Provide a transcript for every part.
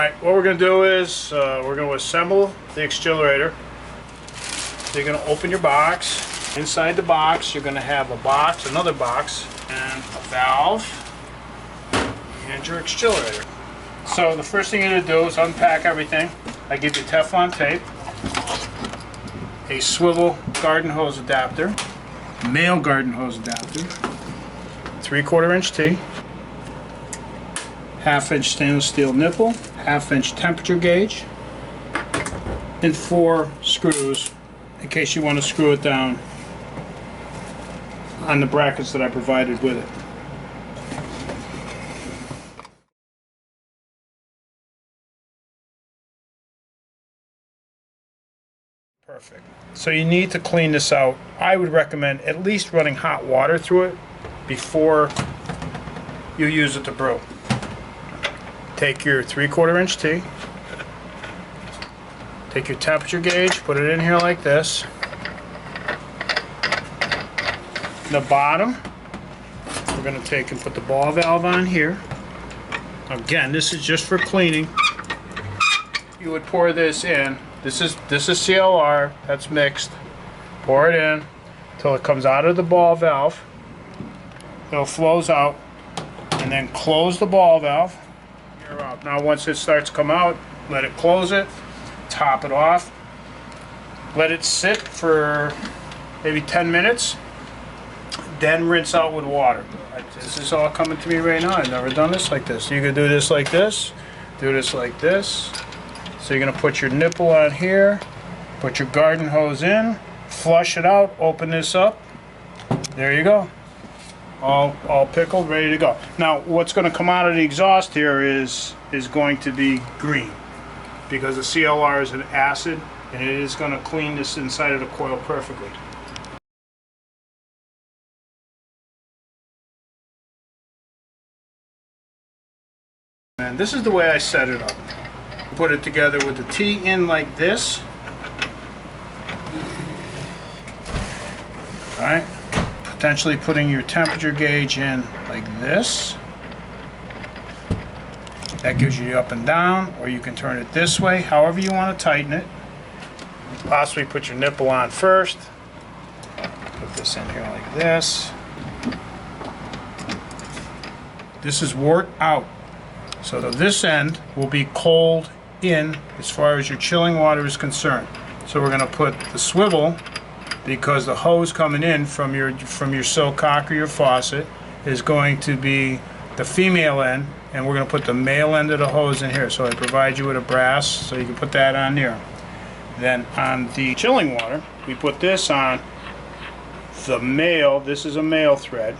Alright, what we're going to do is we're going to assemble the ExChilerator. So you're going to open your box. Inside the box you're going to have a box, another box, and a valve, and your ExChilerator. So the first thing you're going to do is unpack everything. I give you Teflon tape, a swivel garden hose adapter, male garden hose adapter, 3/4 inch T, 1/2 inch stainless steel nipple, 1/2 inch temperature gauge, and 4 screws in case you want to screw it down on the brackets that I provided with it. Perfect. So you need to clean this out. I would recommend at least running hot water through it before you use it to brew. Take your 3/4 inch T, take your temperature gauge, put it in here like this. The bottom, we're going to take and put the ball valve on here. Again, this is just for cleaning. You would pour this in. This is CLR, that's mixed. Pour it in until it comes out of the ball valve. It'll flows out, and then close the ball valve. You're up. Now once it starts to come out, let it close it, top it off, let it sit for maybe 10 minutes, then rinse out with water. This is all coming to me right now. I've never done this like this. You can do this like this, do this like this. So you're going to put your nipple on here, put your garden hose in, flush it out, open this up. There you go. All pickled, ready to go. Now what's going to come out of the exhaust here is going to be green, because the CLR is an acid and it is going to clean this inside of the coil perfectly. And this is the way I set it up. Put it together with the T in like this. Alright. Potentially putting your temperature gauge in like this. That gives you the up and down, or you can turn it this way, however you want to tighten it. Possibly put your nipple on first. Put this in here like this. This is wort out. So this end will be cold in as far as your chilling water is concerned. So we're going to put the swivel, because the hose coming in from your silk cock or your faucet is going to be the female end, and we're going to put the male end of the hose in here. So I provide you with a brass so you can put that on there. Then on the chilling water, we put this on the male. This is a male thread,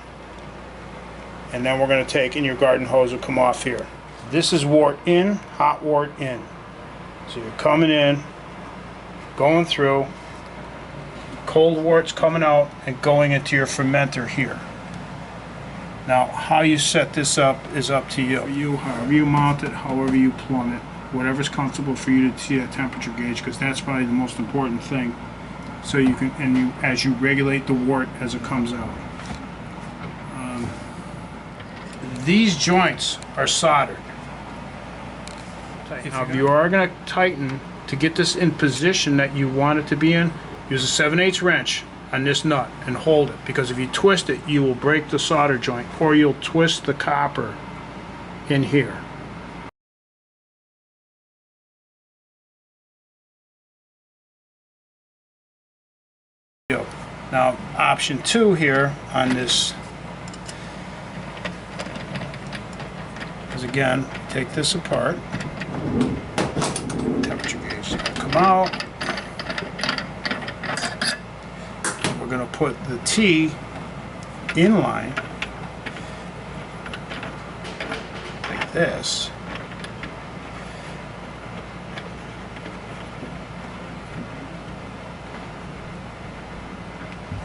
and then we're going to take, and your garden hose will come off here. This is wort in, hot wort in. So you're coming in, going through, cold wort's coming out and going into your fermenter here. Now how you set this up is up to you. However you mount it, however you plumb it, whatever's comfortable for you to see that temperature gauge, because that's probably the most important thing. So you can, as you regulate the wort as it comes out. These joints are soldered. Now, if you are going to tighten to get this in position that you want it to be in, use a 7/8 wrench on this nut and hold it, because if you twist it, you will break the solder joint, or you'll twist the copper in here. Now, option 2 here on this is, again, take this apart. Temperature gauge is going to come out. We're going to put the T in line like this.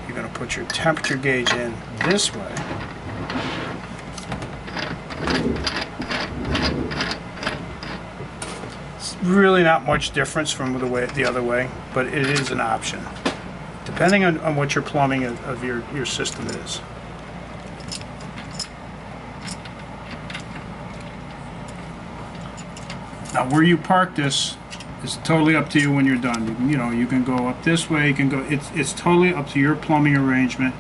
You're going to put your temperature gauge in this way. Really not much difference from the other way, but it is an option, depending on what your plumbing of your system is. Now where you park this is totally up to you when you're done. You know, you can go up this way, you can go, it's totally up to your plumbing arrangement.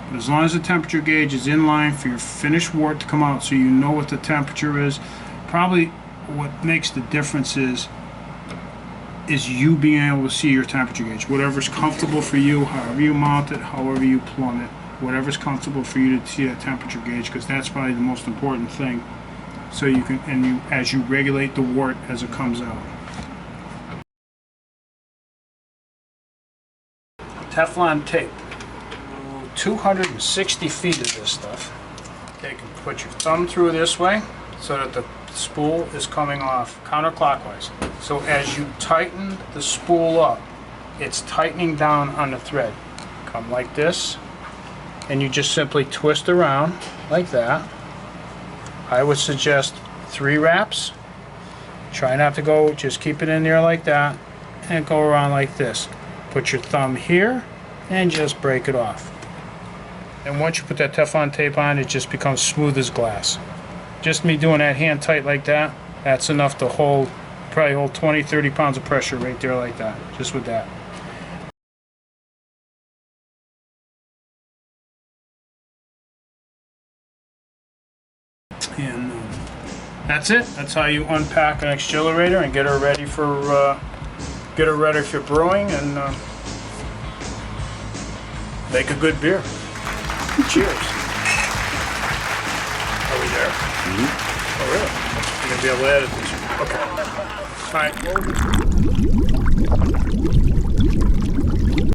But as long as the temperature gauge is in line for your finished wort to come out so you know what the temperature is, probably what makes the difference is you being able to see your temperature gauge. Whatever's comfortable for you, however you mount it, however you plumb it, whatever's comfortable for you to see that temperature gauge, because that's probably the most important thing. So you can, and you, as you regulate the wort as it comes out. Teflon tape. 260 feet of this stuff. Okay, you can put your thumb through this way so that the spool is coming off counterclockwise. So as you tighten the spool up, it's tightening down on the thread. Come like this, and you just simply twist around like that. I would suggest 3 wraps. Try not to go, just keep it in there like that, and go around like this. Put your thumb here, and just break it off. And once you put that Teflon tape on, it just becomes smooth as glass. Just me doing that hand tight like that, that's enough to hold, probably hold 20, 30 pounds of pressure right there like that, just with that. And that's it. That's how you unpack an ExChilerator and get her ready for brewing and make a good beer. Cheers. Are we there? Mm-hmm. Oh really? You're gonna be able to edit this. Okay. All right.